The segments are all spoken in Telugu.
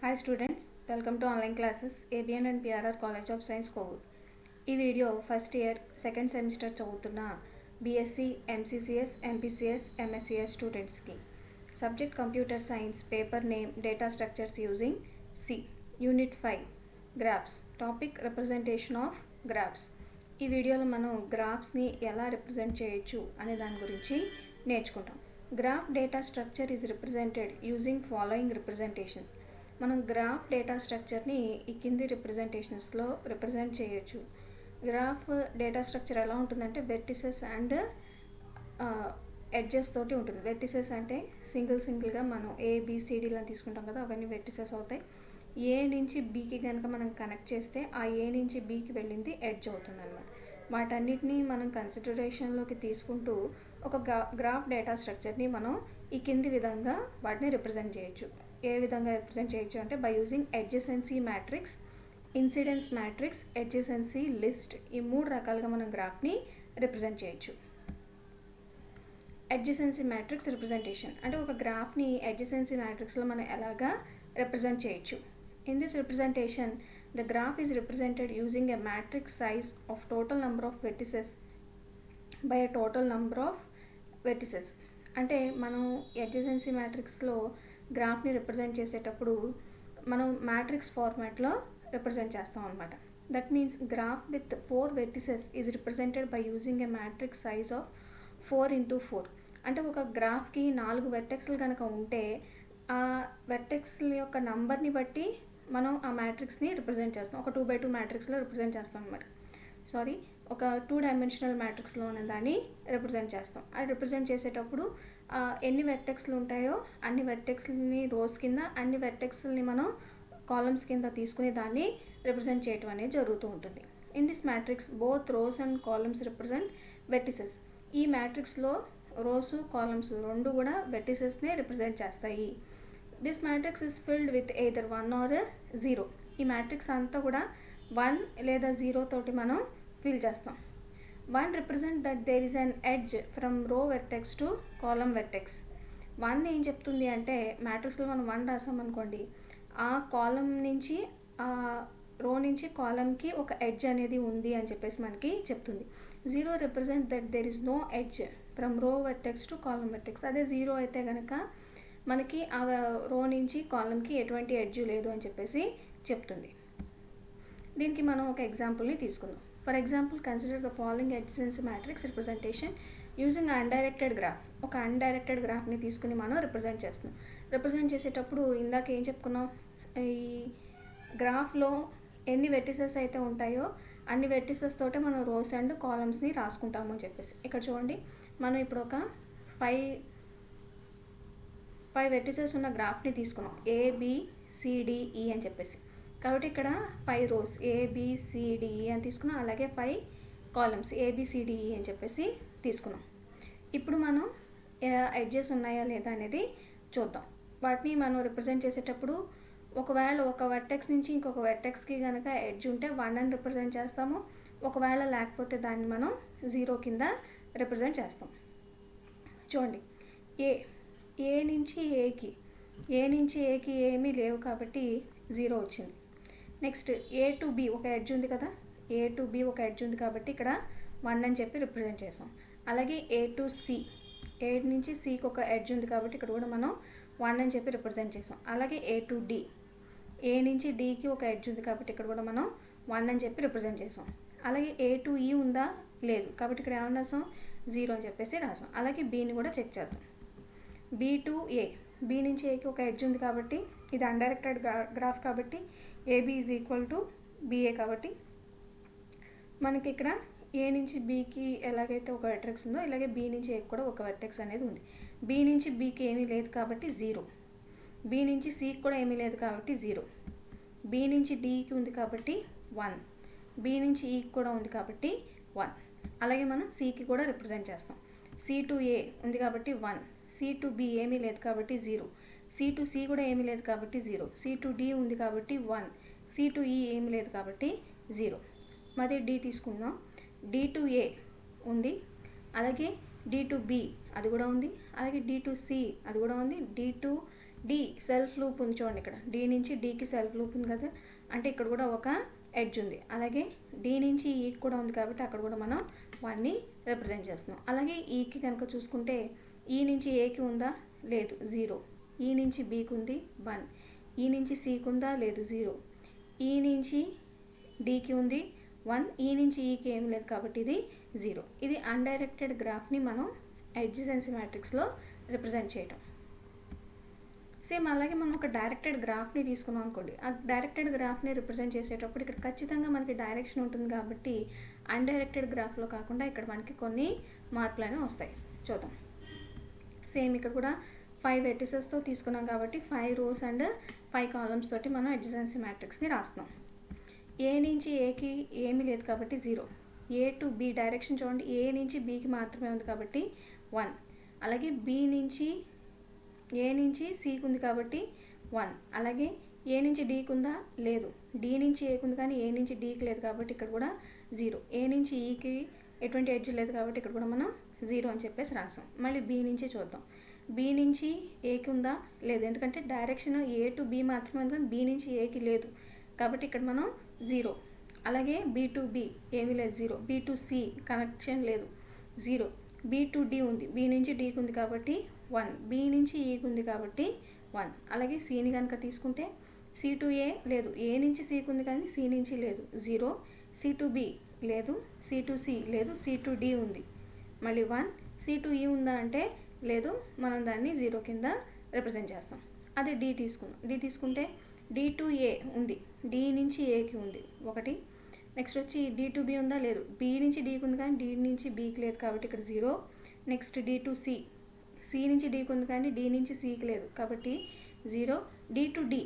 Hi students, welcome to online classes ABN and PRR College of Science Kovur. ఈ video first year second semester చదువుతున్న బీఎస్సీ ఎంసీసీఎస్ ఎంపీసీఎస్ ఎంఎస్సీఎస్ స్టూడెంట్స్కి subject computer science paper name data structures using C unit 5 graphs topic representation of graphs. ఈ వీడియోలో మనం గ్రాఫ్స్ని ఎలా రిప్రజెంట్ చేయొచ్చు అనే దాని గురించి నేర్చుకుంటాం. Graph data structure is represented using following representations. మనం గ్రాఫ్ డేటా స్ట్రక్చర్ని ఈ కింది రిప్రజెంటేషన్స్లో రిప్రజెంట్ చేయొచ్చు. గ్రాఫ్ డేటా స్ట్రక్చర్ ఎలా ఉంటుందంటే వెర్టిసెస్ అండ్ ఎడ్జెస్ తోటి ఉంటుంది. వెర్టిసెస్ అంటే సింగిల్గా మనం ఏబిసిడీలను తీసుకుంటాం కదా, అవన్నీ వెర్టిసెస్ అవుతాయి. ఏ నుంచి బీకి కనుక మనం కనెక్ట్ చేస్తే ఆ ఏ నుంచి బీకి వెళ్ళింది ఎడ్జ్ అవుతుంది అన్నమాట. వాటన్నిటినీ మనం కన్సిడరేషన్లోకి తీసుకుంటూ ఒక గ్రాఫ్ డేటా స్ట్రక్చర్ని మనం ఈ కింది విధంగా వాటిని రిప్రజెంట్ చేయొచ్చు. ఏ విధంగా రిప్రజెంట్ చేయొచ్చు అంటే by using adjacency matrix, incidence matrix, adjacency list. ఈ మూడు రకాలుగా మనం గ్రాఫ్ని రిప్రజెంట్ చేయొచ్చు. ఎడ్జెసెన్సీ మ్యాట్రిక్స్ రిప్రజెంటేషన్ అంటే ఒక గ్రాఫ్ని ఎడ్జెసెన్సీ మ్యాట్రిక్స్లో మనం ఎలాగా రిప్రజెంట్ చేయొచ్చు. In this representation the graph is represented using a matrix size of total number of vertices by a total number of vertices. అంటే మనం ఎడ్జెసెన్సీ మ్యాట్రిక్స్లో గ్రాఫ్ని రిప్రజెంట్ చేసేటప్పుడు మనం మ్యాట్రిక్స్ ఫార్మాట్లో రిప్రజెంట్ చేస్తాం అనమాట. That means graph with 4 vertices is represented by using a matrix size of 4x4. అంటే ఒక గ్రాఫ్కి 4 వెర్టెక్స్లు కనుక ఉంటే ఆ వెర్టెక్స్ల యొక్క నంబర్ని బట్టి మనం ఆ మ్యాట్రిక్స్ని రిప్రజెంట్ చేస్తాం. ఒక 2x2 మ్యాట్రిక్స్లో రిప్రజెంట్ చేస్తాం అనమాట. ఒక 2 డైమెన్షనల్ మ్యాట్రిక్స్లో ఉన్న దాన్ని రిప్రజెంట్ చేస్తాం. అది రిప్రజెంట్ చేసేటప్పుడు ఎన్ని వెర్టెక్స్లు ఉంటాయో అన్ని వెర్టెక్స్ని రోస్ కింద, అన్ని వెర్టెక్స్ని మనం కాలమ్స్ కింద తీసుకుని దాన్ని రిప్రజెంట్ చేయటం అనేది జరుగుతూ ఉంటుంది. In this matrix both rows and columns represent vertices. ఈ మ్యాట్రిక్స్లో రోస్ కాలమ్స్ రెండు కూడా వెర్టిసెస్నే రిప్రజెంట్ చేస్తాయి. This matrix is filled with either 1 or 0. ఈ మ్యాట్రిక్స్ అంతా కూడా 1 లేదా 0 తోటి మనం ఫిల్ చేస్తాం. 1 represent that there is an edge from row vertex to column vertex. 1 ఏం చెప్తుంది అంటే మ్యాట్రిక్స్లో మనం 1 రాసామనుకోండి, ఆ కాలమ్ నుంచి ఆ రో నుంచి కాలమ్కి ఒక ఎడ్జ్ అనేది ఉంది అని చెప్పేసి మనకి చెప్తుంది. 0 represent that there is no edge from row vertex to column vertex. అదే 0 అయితే కనుక మనకి ఆ రో నుంచి కాలమ్కి ఎటువంటి ఎడ్జ్ లేదు అని చెప్పేసి చెప్తుంది. దీనికి మనం ఒక ఎగ్జాంపుల్ని తీసుకుందాం. For example consider the following adjacency matrix representation using undirected graph. ఒక అన్డైరెక్టెడ్ గ్రాఫ్ని తీసుకుని మనం రిప్రజెంట్ చేస్తున్నాం. రిప్రజెంట్ చేసేటప్పుడు ఇందాక ఏం చెప్పుకున్నాం, ఈ గ్రాఫ్లో ఎన్ని వెర్టిసెస్ అయితే ఉంటాయో అన్ని వెర్టిసెస్ తోటే మనం రోస్ అండ్ కాలమ్స్ని రాసుకుంటాము అని చెప్పేసి. ఇక్కడ చూడండి, మనం ఇప్పుడు ఒక 5 వెర్టిసెస్ ఉన్న గ్రాఫ్ని తీసుకున్నాం, ABCDE అని చెప్పేసి. కాబట్టి ఇక్కడ 5 రోస్ ABCDE అని తీసుకున్నాం, అలాగే 5 కాలమ్స్ ABCDE అని చెప్పేసి తీసుకున్నాం. ఇప్పుడు మనం ఎడ్జెస్ ఉన్నాయా లేదా అనేది చూద్దాం. వాటిని మనం రిప్రజెంట్ చేసేటప్పుడు ఒకవేళ ఒక వెర్టెక్స్ నుంచి ఇంకొక వెర్టెక్స్కి కనుక ఎడ్జ్ ఉంటే 1 అని రిప్రజెంట్ చేస్తాము. ఒకవేళ లేకపోతే దాన్ని మనం 0 కింద రిప్రజెంట్ చేస్తాం. చూడండి, ఏ నుంచి ఏకి ఏమీ లేవు కాబట్టి 0 వచ్చింది. నెక్స్ట్ A to B ఒక ఎడ్జ్ ఉంది కదా, A to B ఒక ఎడ్జ్ ఉంది కాబట్టి ఇక్కడ 1 అని చెప్పి రిప్రజెంట్ చేసాం. అలాగే A to C, A నుంచి Cకి ఒక ఎడ్జ్ ఉంది కాబట్టి ఇక్కడ కూడా మనం 1 అని చెప్పి రిప్రజెంట్ చేసాం. అలాగే A to D, A నుంచి Dకి ఒక ఎడ్జ్ ఉంది కాబట్టి ఇక్కడ కూడా మనం 1 అని చెప్పి రిప్రజెంట్ చేసాం. అలాగే A to E ఉందా, లేదు కాబట్టి ఇక్కడ ఏమన్నా రాసాం, 0 అని చెప్పేసి రాసాం. అలాగే Bని కూడా చెక్ చేద్దాం. B to A, B నుంచి Aకి ఒక ఎడ్జ్ ఉంది కాబట్టి ఇది అన్డైరెక్టెడ్ గ్రాఫ్ కాబట్టి AB is equal to BA కాబట్టి మనకి ఇక్కడ A నుంచి Bకి ఎలాగైతే ఒక వెర్టెక్స్ ఉందో ఇలాగే B నుంచి Aకి కూడా ఒక వెర్టెక్స్ అనేది ఉంది. B నుంచి Bకి ఏమీ లేదు కాబట్టి 0, B నుంచి Cకి కూడా ఏమీ లేదు కాబట్టి 0, B నుంచి Dకి ఉంది కాబట్టి 1, B నుంచి Eకి కూడా ఉంది కాబట్టి 1. అలాగే మనం Cకి కూడా రిప్రజెంట్ చేస్తాం. C to A ఉంది కాబట్టి 1, C to B ఏమీ లేదు కాబట్టి 0, C to C కూడా ఏమీ లేదు కాబట్టి 0, C to D ఉంది కాబట్టి 1, C to E ఏమీ లేదు కాబట్టి 0. మరి D తీసుకుందాం. D to A ఉంది, అలాగే D to B అది కూడా ఉంది, అలాగే D to C అది కూడా ఉంది, D to D self loop ఉంది చూడండి, ఇక్కడ డి నుంచి డీకి సెల్ఫ్ లూప్ ఉంది కదా, అంటే ఇక్కడ కూడా ఒక ఎడ్జ్ ఉంది. అలాగే డి నుంచి ఈకి కూడా ఉంది కాబట్టి అక్కడ కూడా మనం 1ని రిప్రజెంట్ చేస్తున్నాం. అలాగే ఈకి కనుక చూసుకుంటే ఈ నుంచి ఏకి ఉందా, లేదు, 0. ఈ నుంచి బీకి ఉంది 1. ఈ నుంచి సికి ఉందా, లేదు, 0. ఈ నుంచి డీకి ఉంది 1. ఈ నుంచి ఈకి ఏం లేదు కాబట్టి ఇది 0. ఇది అన్డైరెక్టెడ్ గ్రాఫ్ని మనం అడ్జసెన్సీ మ్యాట్రిక్స్లో రిప్రజెంట్ చేయటం. సేమ్ అలాగే మనం ఒక డైరెక్టెడ్ గ్రాఫ్ని తీసుకున్నాం అనుకోండి, ఆ డైరెక్టెడ్ గ్రాఫ్ని రిప్రజెంట్ చేసేటప్పుడు ఇక్కడ ఖచ్చితంగా మనకి డైరెక్షన్ ఉంటుంది కాబట్టి అన్డైరెక్టెడ్ గ్రాఫ్లో కాకుండా ఇక్కడ మనకి కొన్ని మార్పులు అనేవి వస్తాయి. చూద్దాం. సేమ్ ఇక్కడ కూడా 5 వెర్టిసెస్తో తీసుకున్నాం కాబట్టి 5 రోస్ అండ్ 5 కాలమ్స్ తోటి మనం అడ్జసెన్సీ మ్యాట్రిక్స్ని రాస్తున్నాం. ఏ నుంచి ఏకి ఏమీ లేదు కాబట్టి 0. ఏ టు బి డైరెక్షన్ చూడండి, ఏ నుంచి బీకి మాత్రమే ఉంది కాబట్టి 1. అలాగే బి నుంచి ఏ నుంచి సికి ఉంది కాబట్టి 1. అలాగే ఏ నుంచి డీకి ఉందా, లేదు. డి నుంచి ఏకి ఉంది కానీ ఏ నుంచి డీకి లేదు కాబట్టి ఇక్కడ కూడా 0. ఏ నుంచి ఈకి ఎటువంటి ఎడ్జ్ లేదు కాబట్టి ఇక్కడ కూడా మనం 0 అని చెప్పేసి రాసాం. మళ్ళీ బి నుంచి చూద్దాం. బి నుంచి ఏకి ఉందా, లేదు, ఎందుకంటే డైరెక్షన్ ఏ టు బి మాత్రమే ఉంది కానీ బి నుంచి ఏకి లేదు కాబట్టి ఇక్కడ మనం 0. అలాగే బి టు బి ఏమీ లేదు, 0. బి టు సి కనెక్షన్ లేదు, 0. బి టు డి ఉంది, బి నుంచి డీకి ఉంది కాబట్టి 1. బి నుంచి ఈకి ఉంది కాబట్టి 1. అలాగే సిని కనుక తీసుకుంటే సి టు ఏ లేదు, ఏ నుంచి సికి ఉంది కానీ సి నుంచి లేదు, 0. సి టు బి లేదు, సి టు సి లేదు, సి టు డి ఉంది, మళ్ళీ 1. సి టు ఈ ఉందా అంటే లేదు, మనం దాన్ని 0 కింద రిప్రజెంట్ చేస్తాం. అదే డి తీసుకుందాం. డి తీసుకుంటే డి టు ఏ ఉంది, డి నుంచి ఏకి ఉంది 1. నెక్స్ట్ వచ్చి డి టు బి ఉందా, లేదు, బి నుంచి డీకి ఉంది కానీ డి నుంచి బీకి లేదు కాబట్టి ఇక్కడ 0. Next D to C, C నుంచి డీకి ఉంది కానీ డి నుంచి సికి లేదు కాబట్టి 0. డి టు డి,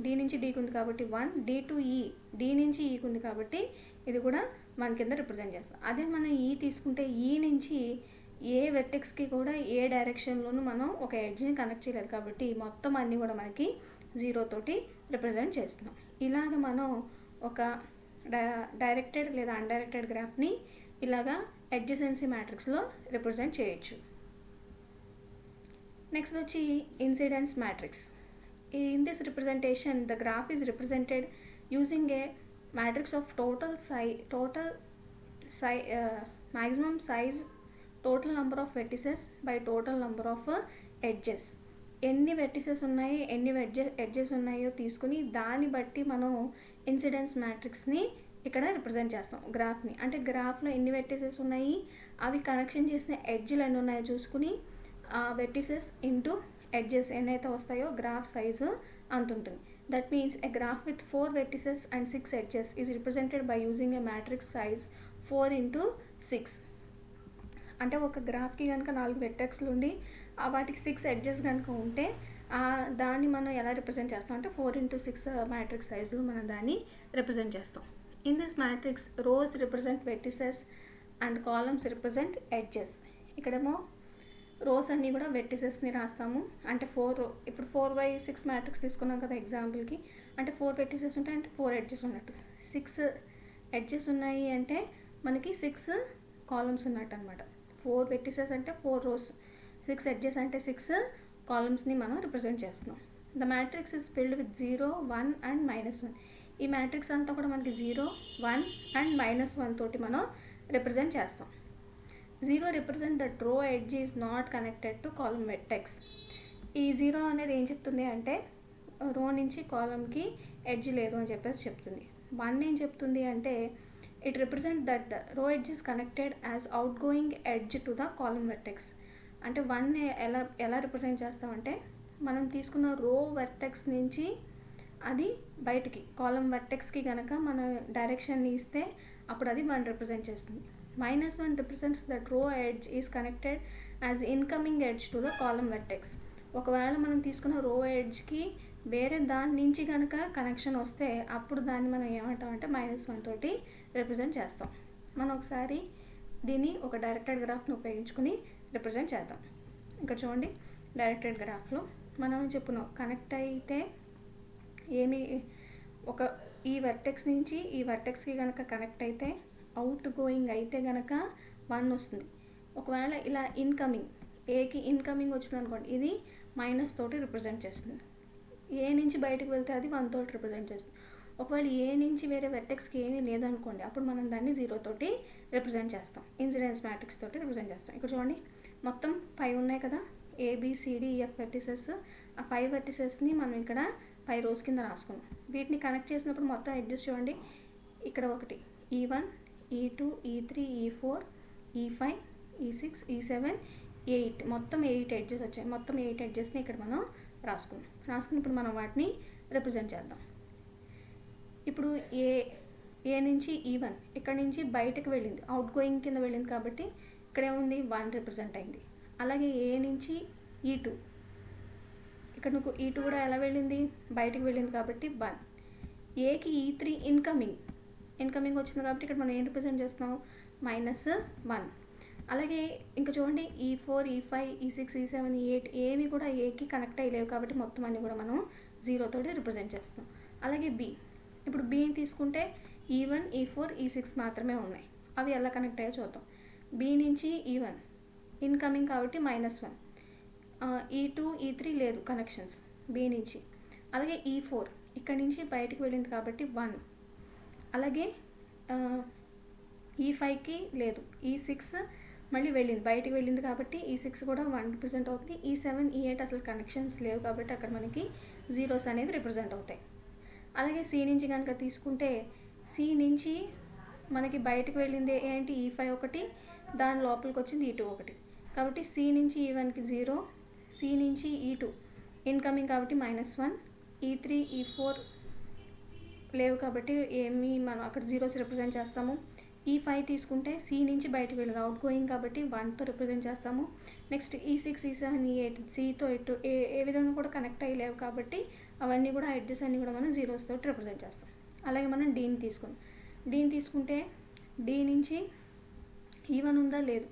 డి నుంచి డీకి ఉంది కాబట్టి 1. డి టు ఈ, డి నుంచి ఈకి ఉంది కాబట్టి ఇది కూడా మన కింద రిప్రజెంట్ చేస్తాం. అదే మనం ఈ తీసుకుంటే ఈ నుంచి ఏ వెర్టెక్స్కి కూడా ఏ డైరెక్షన్లోనూ మనం ఒక ఎడ్జ్ని కనెక్ట్ చేయలేదు కాబట్టి మొత్తం అన్నీ కూడా మనకి 0 తోటి రిప్రజెంట్ చేస్తున్నాం. ఇలాగ మనం ఒక డైరెక్టెడ్ లేదా అన్డైరెక్టెడ్ గ్రాఫ్ని ఇలాగా అడ్జసెన్సీ మ్యాట్రిక్స్లో రిప్రజెంట్ చేయొచ్చు. నెక్స్ట్ వచ్చి incidence matrix. In this representation the graph is represented using a matrix of maximum size, total number of vertices by total number of edges. ఎన్ని వెర్టిసెస్ ఉన్నాయి, ఎన్ని ఎడ్జెస్ ఉన్నాయో తీసుకుని దాన్ని బట్టి మనం ఇన్సిడెన్స్ మ్యాట్రిక్స్ని ఇక్కడ రిప్రజెంట్ చేస్తాం గ్రాఫ్ని. అంటే గ్రాఫ్లో ఎన్ని వెర్టిసెస్ ఉన్నాయి, అవి కనెక్షన్ చేసిన ఎడ్జ్లు ఎన్ని ఉన్నాయో చూసుకుని ఆ వెర్టిసెస్ ఇంటూ ఎడ్జెస్ ఎన్నైతే వస్తాయో గ్రాఫ్ సైజు అంత ఉంటుంది. That means a graph with 4 vertices and 6 edges is represented by using a matrix size 4x6. అంటే ఒక గ్రాఫ్కి కనుక 4 వెర్టెక్స్లు ఉండి వాటికి 6 ఎడ్జెస్ కనుక ఉంటే దాన్ని మనం ఎలా రిప్రజెంట్ చేస్తాం అంటే 4x6 మ్యాట్రిక్స్ సైజులో మనం దాన్ని రిప్రజెంట్ చేస్తాం. In this matrix rows represent vertices and columns represent edges. ఇక్కడేమో రోస్ అన్నీ కూడా వెర్టిసెస్ని రాస్తాము. అంటే ఇప్పుడు 4x6 మ్యాట్రిక్స్ తీసుకున్నాం కదా ఎగ్జాంపుల్కి, అంటే 4 వెర్టిసెస్ ఉంటాయి అంటే 4 ఎడ్జెస్ ఉన్నట్టు. 6 ఎడ్జెస్ ఉన్నాయి అంటే మనకి 6 కాలమ్స్ ఉన్నట్టు అనమాట. 4 వెర్టిసెస్ అంటే 4 రోస్, 6 ఎడ్జెస్ అంటే 6 కాలమ్స్ని మనం రిప్రజెంట్ చేస్తున్నాం. The matrix is filled with 0, 1 and -1. ఈ మ్యాట్రిక్స్ అంతా కూడా మనకి 0, 1 అండ్ -1 తోటి మనం రిప్రజెంట్ చేస్తాం. 0 రిప్రజెంట్ దట్ రో edge is not connected to column vertex. ఈ 0 అనేది ఏం చెప్తుంది అంటే రో నుంచి కాలమ్కి ఎడ్జ్ లేదు అని చెప్పేసి చెప్తుంది. 1 ఏం చెప్తుంది అంటే ఇట్ రిప్రజెంట్ దట్ ద రో edge is connected as out going edge to the column vertex. అంటే 1 ఎలా రిప్రజెంట్ చేస్తామంటే మనం తీసుకున్న రో వెర్టెక్స్ నుంచి అది బయటికి కాలమ్ వెర్టెక్స్కి కనుక మనం డైరెక్షన్ని ఇస్తే అప్పుడు అది 1 రిప్రజెంట్ చేస్తుంది. -1 రిప్రజెంట్స్ దట్ రో edge is connected as incoming edge to the column vertex. ఒకవేళ మనం తీసుకున్న రో ఎడ్జ్కి వేరే దాని నుంచి కనుక కనెక్షన్ వస్తే అప్పుడు దాన్ని మనం ఏమంటామంటే -1 తోటి రిప్రజెంట్ చేస్తాం. మనం ఒకసారి దీన్ని ఒక డైరెక్టెడ్ గ్రాఫ్ని ఉపయోగించుకుని రిప్రజెంట్ చేద్దాం. ఇక్కడ చూడండి, డైరెక్టెడ్ గ్రాఫ్లో మనం చెప్పున్నాం కనెక్ట్ అయితే ఈ వర్టెక్స్ నుంచి ఈ వర్టెక్స్కి కనుక కనెక్ట్ అయితే అవుట్ గోయింగ్ అయితే కనుక 1 వస్తుంది. ఒకవేళ ఇలా ఇన్కమింగ్ ఏకి ఇన్కమింగ్ వచ్చింది అనుకోండి, ఇది మైనస్ తోటి రిప్రజెంట్ చేస్తుంది. ఏ నుంచి బయటకు వెళ్తే అది 1 తోటి రిప్రజెంట్ చేస్తుంది. ఒకవేళ ఏ నుంచి వేరే వెర్టెక్స్కి ఏమీ లేదనుకోండి, అప్పుడు మనం దాన్ని 0 తోటి రిప్రజెంట్ చేస్తాం. ఇన్సిడెన్స్ మ్యాట్రిక్స్ తోటి రిప్రజెంట్ చేస్తాం. ఇక్కడ చూడండి, మొత్తం 5 ఉన్నాయి కదా, ABCDEF వెర్టిసెస్. ఆ 5 వెర్టిసెస్ని మనం ఇక్కడ 5 రోస్ కింద రాసుకున్నాం. వీటిని కనెక్ట్ చేసినప్పుడు మొత్తం ఎడ్జెస్ చూడండి, ఇక్కడ ఒకటి E1, E2, E3, E4, E5, E6, E7, E8, మొత్తం 8 ఎడ్జెస్ వచ్చాయి. మొత్తం 8 ఎడ్జెస్ని ఇక్కడ మనం రాసుకుని ఇప్పుడు మనం వాటిని రిప్రజెంట్ చేద్దాం. ఇప్పుడు ఏ నుంచి E1 ఇక్కడ నుంచి బయటకు వెళ్ళింది, అవుట్ గోయింగ్ కింద వెళ్ళింది కాబట్టి ఇక్కడ ఏముంది 1 రిప్రజెంట్ అయింది. అలాగే ఏ నుంచి E2, ఇక్కడ నువ్వు E2 కూడా ఎలా వెళ్ళింది, బయటకు వెళ్ళింది కాబట్టి 1. ఏకి E3 ఇన్కమింగ్ వచ్చింది కాబట్టి ఇక్కడ మనం ఏం రిప్రజెంట్ చేస్తున్నాం, -1. అలాగే ఇంకా చూడండి, E4, E5, E6, E7, E8 ఏవి కూడా ఏకి కనెక్ట్ అయ్యలేవు కాబట్టి మొత్తం అన్నీ కూడా మనం 0 తోటి రిప్రజెంట్ చేస్తాం. అలాగే B, ఇప్పుడు Bని తీసుకుంటే E1, E4, E6 మాత్రమే ఉన్నాయి. అవి ఎలా కనెక్ట్ అయ్యో చూద్దాం. B నుంచి E1 ఇన్కమింగ్ కాబట్టి -1. E2, E3 లేదు కనెక్షన్స్ B నుంచి. అలాగే E4 ఇక్కడ నుంచి బయటకు వెళ్ళింది కాబట్టి 1. అలాగే E5కి లేదు, E6 మళ్ళీ వెళ్ళింది, బయటకు వెళ్ళింది కాబట్టి E6 కూడా 1 రిప్రజెంట్ అవుతుంది. E7, E8 అసలు కనెక్షన్స్ లేవు కాబట్టి అక్కడ మనకి జీరోస్ అనేవి రిప్రజెంట్ అవుతాయి. అలాగే C నుంచి కనుక తీసుకుంటే, C నుంచి మనకి బయటకు వెళ్ళింది ఏంటి, E5 ఒకటి, దాని లోపలికి వచ్చింది E2 ఒకటి. కాబట్టి C నుంచి E1కి 0, C నుంచి E2 ఇన్కమింగ్ కాబట్టి -1, E3, E4 లేవు కాబట్టి ఏమి మనం అక్కడ జీరోస్ రిప్రజెంట్ చేస్తాము. E5 తీసుకుంటే C నుంచి బయటకు వెళ్ళింది, అవుట్ గోయింగ్ కాబట్టి 1తో రిప్రజెంట్ చేస్తాము. నెక్స్ట్ E6, E7, E8 Cతో ఇటు ఏ విధంగా కూడా కనెక్ట్ అయ్యలేవు కాబట్టి అవన్నీ కూడా ఎడ్జెస్ అన్నీ కూడా మనం జీరోస్ తోటి రిప్రజెంట్ చేస్తాం. అలాగే మనం డీని తీసుకుంటే D నుంచి E1 ఉందా లేదు,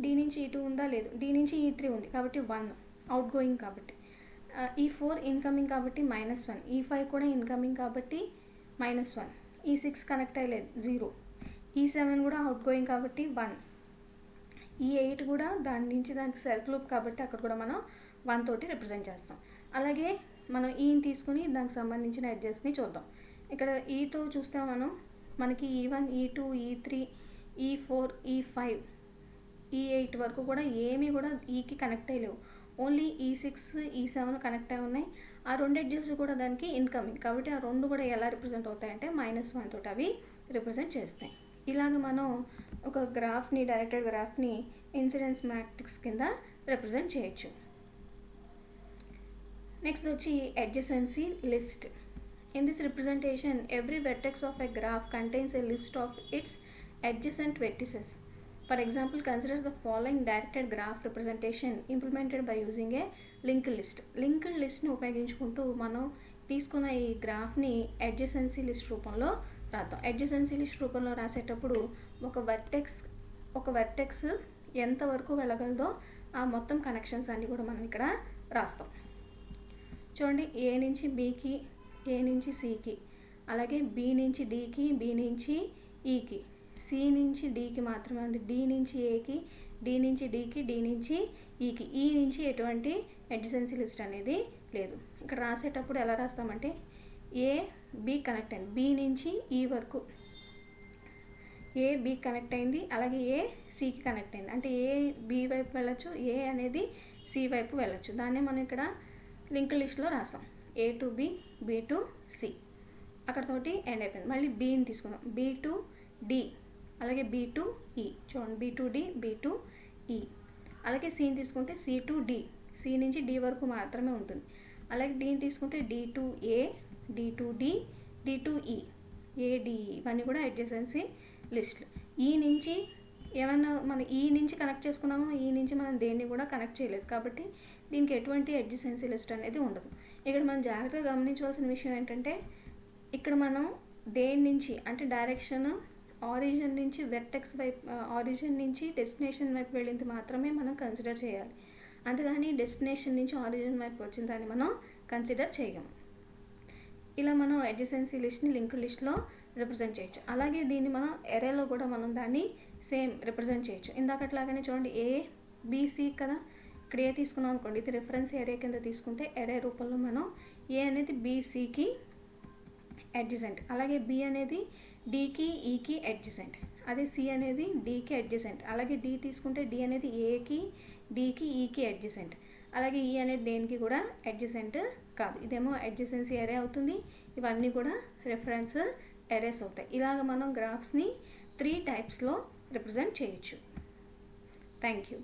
D నుంచి E2 ఉందా లేదు, D నుంచి E3 ఉంది కాబట్టి 1 అవుట్ గోయింగ్ కాబట్టి. E4 ఇన్కమింగ్ కాబట్టి -1, E5 కూడా ఇన్కమింగ్ కాబట్టి -1, E6 కనెక్ట్ అయ్యలేదు 0, E7 కూడా అవుట్ గోయింగ్ కాబట్టి 1, E8 కూడా దాని నుంచి దానికి సెల్ఫ్ లూప్ కాబట్టి అక్కడ కూడా మనం 1 తోటి రిప్రజెంట్ చేస్తాం. అలాగే మనం ఈని తీసుకుని దానికి సంబంధించిన ఎడ్జెస్ని చూద్దాం. ఇక్కడ ఈతో చూస్తే మనకి E1, E2, E3, E4, E5, E8 వరకు కూడా ఏమీ కూడా ఈకి connect అయ్యలేవు. Only E6, E7 connect అయి ఉన్నాయి. ఆ 2 ఎడ్జెస్ కూడా దానికి ఇన్కమింగ్ కాబట్టి ఆ 2 కూడా ఎలా రిప్రజెంట్ అవుతాయంటే -1 తోటి అవి రిప్రజెంట్ చేస్తాయి. ఇలాగ మనం ఒక గ్రాఫ్ని, డైరెక్టెడ్ గ్రాఫ్ని ఇన్సిడెన్స్ మ్యాట్రిక్స్ కింద రిప్రజెంట్ చేయొచ్చు. నెక్స్ట్ వచ్చి adjacency list. In this representation, every vertex of a graph contains a list of its adjacent vertices. For example, consider the following directed graph representation implemented by using a linked list. Linked list ని ఉపయోగించుకుంటూ మనం తీసుకున్న ఈ గ్రాఫ్ని adjacency list రూపంలో రాద్దాం. adjacency list రూపంలో రాసేటప్పుడు ఒక వర్టెక్స్ ఎంతవరకు వెళ్ళగలదో ఆ మొత్తం కనెక్షన్స్ అన్నీ కూడా మనం ఇక్కడ రాస్తాం. చూడండి, ఏ నుంచి Bకి, ఏ నుంచి Cకి, అలాగే B నుంచి Dకి, B నుంచి Eకి, C నుంచి Dకి మాత్రమే ఉంది, D నుంచి Aకి, D నుంచి Dకి, D నుంచి Eకి, E నుంచి ఎటువంటి adjacency లిస్ట్ అనేది లేదు. ఇక్కడ రాసేటప్పుడు ఎలా రాస్తామంటే A, B కనెక్ట్ అయింది, B నుంచి E వరకు A, B కనెక్ట్ అయింది, అలాగే A, Cకి కనెక్ట్ అయింది. అంటే A, B వైపు వెళ్ళచ్చు, A అనేది C వైపు వెళ్ళచ్చు. దాన్నే మనం ఇక్కడ లింక్ లిస్ట్లో రాసాం. A to B, B to C, అక్కడతోటి ఎండ్ అయిపోయింది. మళ్ళీ Bని తీసుకుందాం, B to D, అలాగే B to E. చూడండి, B to D, B to E. అలాగే Cని తీసుకుంటే C to D, C నుంచి D వరకు మాత్రమే ఉంటుంది. అలాగే Dని తీసుకుంటే D to A, D to D, D to E, A, D, E ఇవన్నీ కూడా adjacency లిస్టులు. ఈ నుంచి ఏమన్నా మనం ఈ నుంచి కనెక్ట్ చేసుకున్నామో, ఈ నుంచి మనం దేన్ని కూడా కనెక్ట్ చేయలేదు కాబట్టి దీనికి ఎటువంటి adjacency లిస్ట్ అనేది ఉండదు. ఇక్కడ మనం జాగ్రత్తగా గమనించవలసిన విషయం ఏంటంటే, ఇక్కడ మనం దేని నుంచి అంటే డైరెక్షన్ ఆరిజిన్ నుంచి వెర్టెక్స్ వైపు, ఆరిజిన్ నుంచి డెస్టినేషన్ వైపు వెళ్ళింది మాత్రమే మనం కన్సిడర్ చేయాలి. అంతేగాని డెస్టినేషన్ నుంచి ఆరిజిన్ వైపు వచ్చిన దాన్ని మనం కన్సిడర్ చేయగలం. ఇలా మనం adjacency లిస్ట్ని లింక్ లిస్ట్లో రిప్రజెంట్ చేయొచ్చు. అలాగే దీన్ని మనం ఎరేలో కూడా మనం దాన్ని సేమ్ రిప్రజెంట్ చేయొచ్చు. ఇందాకట్లాగానే చూడండి, A, B, C కదా, ఇక్కడ ఏ తీసుకున్నాం అనుకోండి, ఇది రిఫరెన్స్ ఏరియా కింద తీసుకుంటే ఎరే రూపంలో మనం ఏ అనేది బీసీకి అడ్జసెంట్, అలాగే బి అనేది డీకి ఈకి అడ్జసెంట్, అదే సి అనేది డీకి అడ్జసెంట్, అలాగే డి తీసుకుంటే డి అనేది ఏకి డీకి ఈకి అడ్జసెంట్, అలాగే ఈ అనేది దేనికి కూడా అడ్జసెంట్ కాదు. ఇదేమో అడ్జసెన్సీ ఎరే అవుతుంది, ఇవన్నీ కూడా రిఫరెన్స్ ఎరేస్ అవుతాయి. ఇలాగ మనం గ్రాఫ్స్ని 3 టైప్స్లో రిప్రజెంట్ చేయొచ్చు. Thank you.